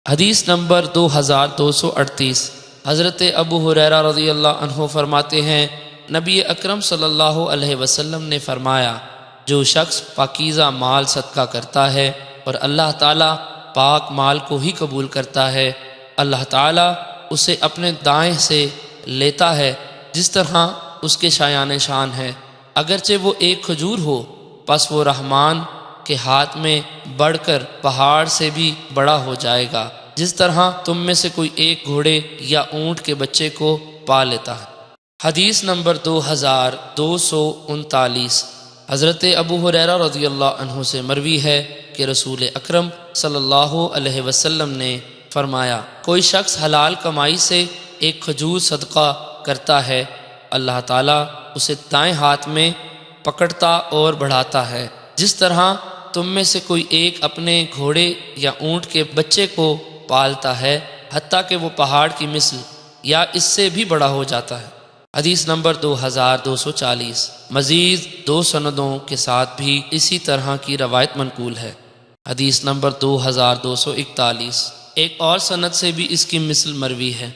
حدیث نمبر 2238، حضرت ابو ہریرہ رضی اللہ عنہ فرماتے ہیں نبی اکرم صلی اللہ علیہ وسلم نے فرمایا، جو شخص پاکیزہ مال صدقہ کرتا ہے اور اللہ تعالیٰ پاک مال کو ہی قبول کرتا ہے، اللہ تعالیٰ اسے اپنے دائیں سے لیتا ہے جس طرح اس کے شایان شان ہے، اگرچہ وہ ایک کھجور ہو، پس وہ رحمان کے ہاتھ میں بڑھ کر پہاڑ سے بھی بڑا ہو جائے گا، جس طرح تم میں سے کوئی ایک گھوڑے یا اونٹ کے بچے کو پا لیتا ہے۔ حدیث نمبر 2239، حضرت ابو ہریرہ رضی اللہ عنہ سے مروی ہے کہ رسول اکرم صلی اللہ علیہ وسلم نے فرمایا، کوئی شخص حلال کمائی سے ایک کھجور صدقہ کرتا ہے، اللہ تعالیٰ اسے دائیں ہاتھ میں پکڑتا اور بڑھاتا ہے، جس طرح تم میں سے کوئی ایک اپنے گھوڑے یا اونٹ کے بچے کو پالتا ہے، حتیٰ کہ وہ پہاڑ کی مثل یا اس سے بھی بڑا ہو جاتا ہے۔ حدیث نمبر 2240، مزید 2 سندوں کے ساتھ بھی اسی طرح کی روایت منقول ہے۔ حدیث نمبر 2241، ایک اور سند سے بھی اس کی مثل مروی ہے۔